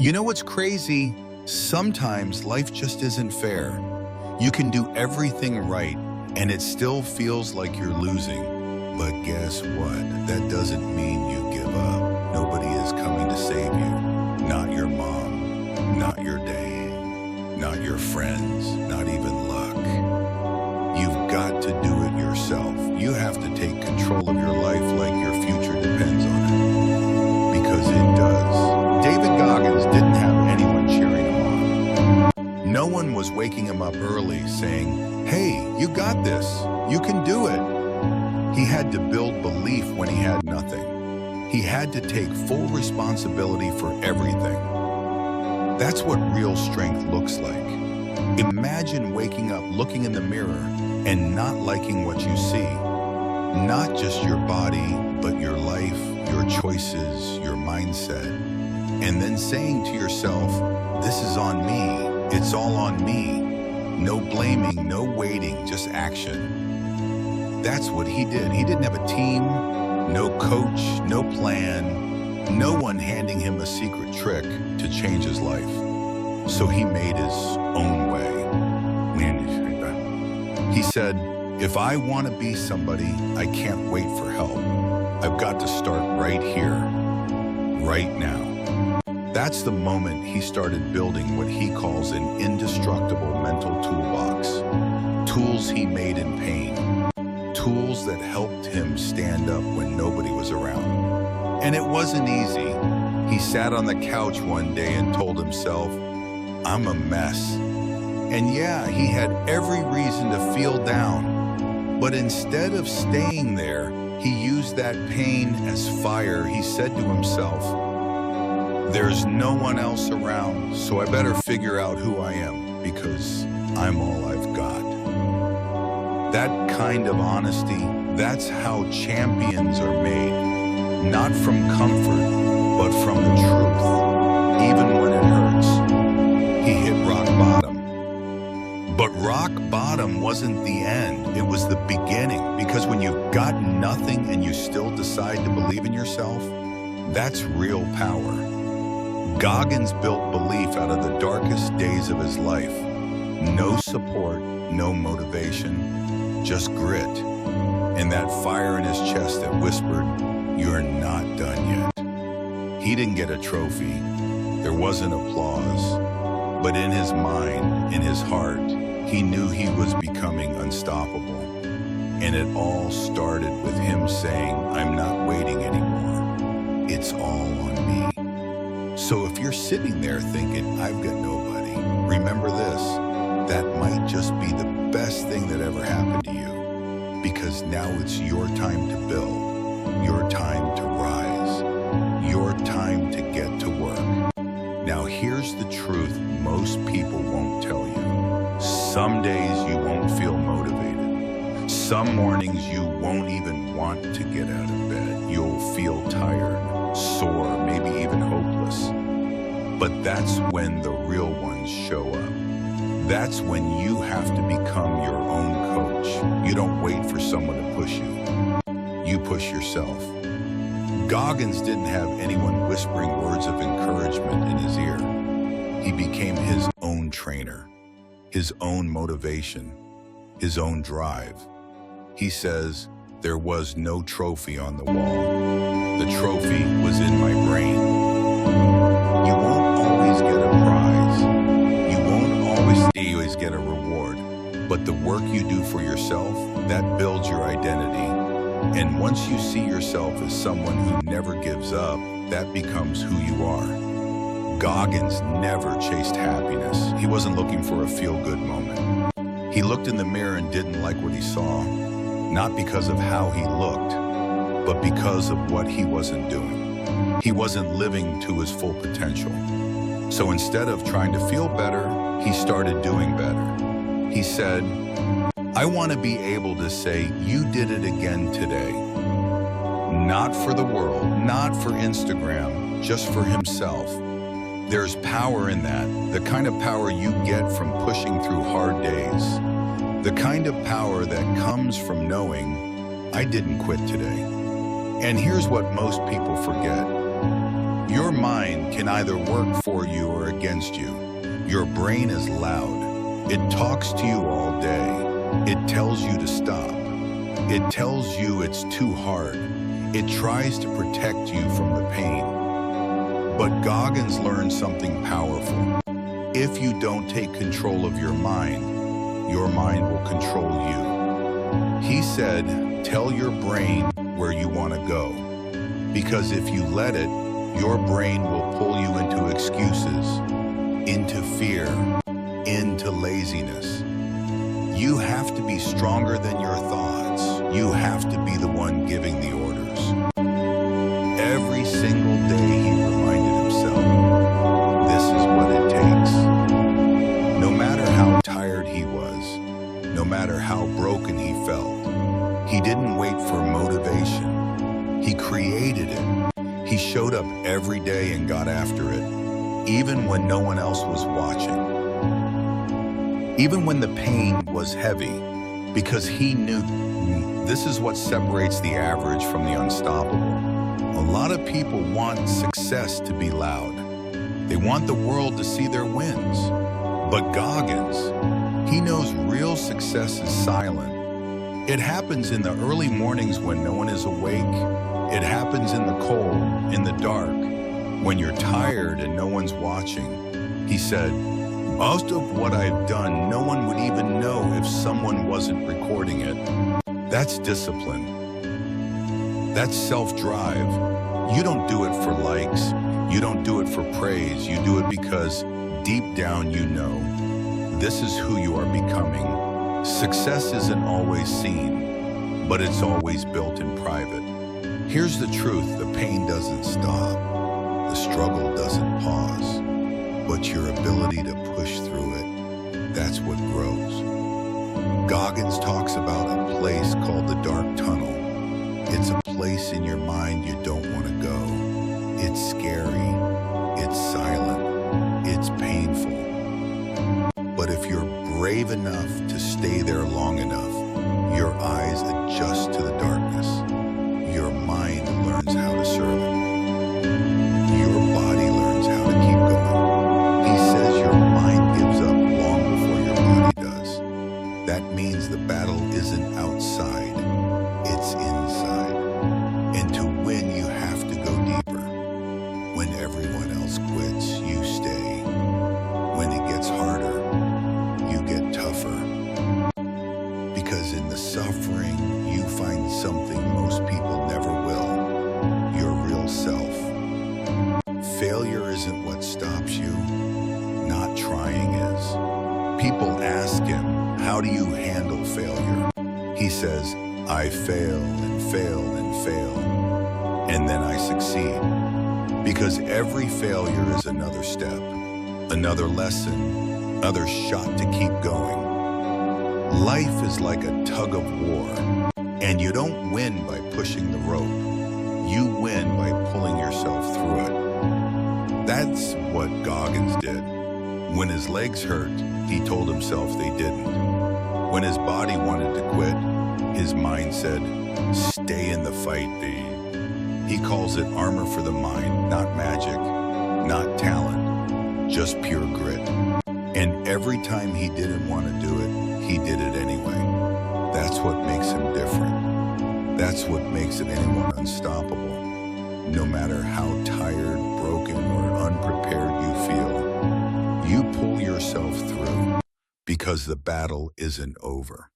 You know what's crazy? Sometimes life just isn't fair. You can do everything right, and it still feels like you're losing. But guess what? That doesn't mean you give up. Nobody is coming to save you. Not your mom, not your dad, not your friends, not even luck. You've got to do it yourself. You have to take control of your life like your future depends on it. Because it does. David Goggins didn't have anyone cheering him on. No one was waking him up early saying, "Hey, you got this. You can do it." He had to build belief when he had nothing. He had to take full responsibility for everything. That's what real strength looks like. Imagine waking up looking in the mirror and not liking what you see. Not just your body, but your life, your choices, your mindset. And then saying to yourself, "This is on me. It's all on me." No blaming, no waiting, just action. That's what he did. He didn't have a team, no coach, no plan, no one handing him a secret trick to change his life. So he made his own way. He said, "If I want to be somebody, I can't wait for help. I've got to start right here, right now." That's the moment he started building what he calls an indestructible mental toolbox. Tools he made in pain. Tools that helped him stand up when nobody was around. And it wasn't easy. He sat on the couch one day and told himself, "I'm a mess." And yeah, he had every reason to feel down. But instead of staying there, he used that pain as fire. He said to himself, "There's no one else around, so I better figure out who I am, because I'm all I've got." That kind of honesty, that's how champions are made. Not from comfort, but from the truth. Even when it hurts. He hit rock bottom. But rock bottom wasn't the end, it was the beginning. Because when you've got nothing and you still decide to believe in yourself, that's real power. Goggins built belief out of the darkest days of his life. No support, no motivation, just grit. And that fire in his chest that whispered, "You're not done yet." He didn't get a trophy. There wasn't applause. But in his mind, in his heart, he knew he was becoming unstoppable. And it all started with him saying, "I'm not waiting anymore. It's all on me." So if you're sitting there thinking, "I've got nobody," remember this, that might just be the best thing that ever happened to you. Because now it's your time to build, your time to rise, your time to get to work. Now here's the truth most people won't tell you. Some days you won't feel motivated. Some mornings you won't even want to get out of bed. You'll feel tired, sore, maybe even hopeless. But that's when the real ones show up. That's when you have to become your own coach. You don't wait for someone to push you. You push yourself. Goggins didn't have anyone whispering words of encouragement in his ear. He became his own trainer, his own motivation, his own drive. He says, "There was no trophy on the wall. The trophy was in my brain." You won't always get a prize. You won't always get a reward. But the work you do for yourself, that builds your identity. And once you see yourself as someone who never gives up, that becomes who you are. Goggins never chased happiness. He wasn't looking for a feel-good moment. He looked in the mirror and didn't like what he saw. Not because of how he looked, but because of what he wasn't doing. He wasn't living to his full potential. So instead of trying to feel better, he started doing better. He said, "I want to be able to say, 'You did it again today.' Not for the world, not for Instagram, just for himself." There's power in that, the kind of power you get from pushing through hard days. The kind of power that comes from knowing, "I didn't quit today." And here's what most people forget. Your mind can either work for you or against you. Your brain is loud. It talks to you all day. It tells you to stop. It tells you it's too hard. It tries to protect you from the pain. But Goggins learned something powerful. If you don't take control of your mind will control you. He said, tell your brain where you want to go. Because if you let it, your brain will pull you into excuses, into fear, into laziness. You have to be stronger than your thoughts. You have to be the one giving the orders. Every single day he reminded himself, this is what it takes. No matter how tired he was, no matter how broken he felt, he didn't wait for motivation. He created it. He showed up every day and got after it, even when no one else was watching. Even when the pain was heavy, because he knew this is what separates the average from the unstoppable. A lot of people want success to be loud. They want the world to see their wins. But Goggins, he knows real success is silent. It happens in the early mornings when no one is awake. It happens in the cold, in the dark, when you're tired and no one's watching. He said, most of what I've done, no one would even know if someone wasn't recording it. That's discipline. That's self-drive. You don't do it for likes. You don't do it for praise. You do it because deep down you know this is who you are becoming. Success isn't always seen, but it's always built in private. Here's the truth, the pain doesn't stop. The struggle doesn't pause. But your ability to push through it, that's what grows. Goggins talks about a place called the dark tunnel. It's a place in your mind you don't want to go. It's scary, it's silent, it's painful. But if you're brave enough to stay there long enough, your eyes adjust to the darkness. Your mind learns how to serve it. Your body learns how to keep going. He says your mind gives up long before your body does. That means the battle isn't outside, it's inside. And to win, you have to go deeper. When everyone else quits, you stay. When it gets harder, you get tougher. Because in the suffering, you find something most people never will, your real self. Failure isn't what stops you. Not trying is. People ask him, how do you handle failure? He says, I fail and fail and fail, and then I succeed. Because every failure is another step, another lesson, another shot to keep going. Life is like a tug of war, and you don't win by pushing the rope. You win by pulling yourself through it. That's what Goggins did. When his legs hurt, he told himself they didn't. When his body wanted to quit, his mind said, stay in the fight, B. He calls it armor for the mind, not magic, not talent, just pure grit. And every time he didn't want to do it, he did it anyway. That's what makes him different. That's what makes anyone unstoppable. No matter how tired, broken, or unprepared you feel, you pull yourself through because the battle isn't over.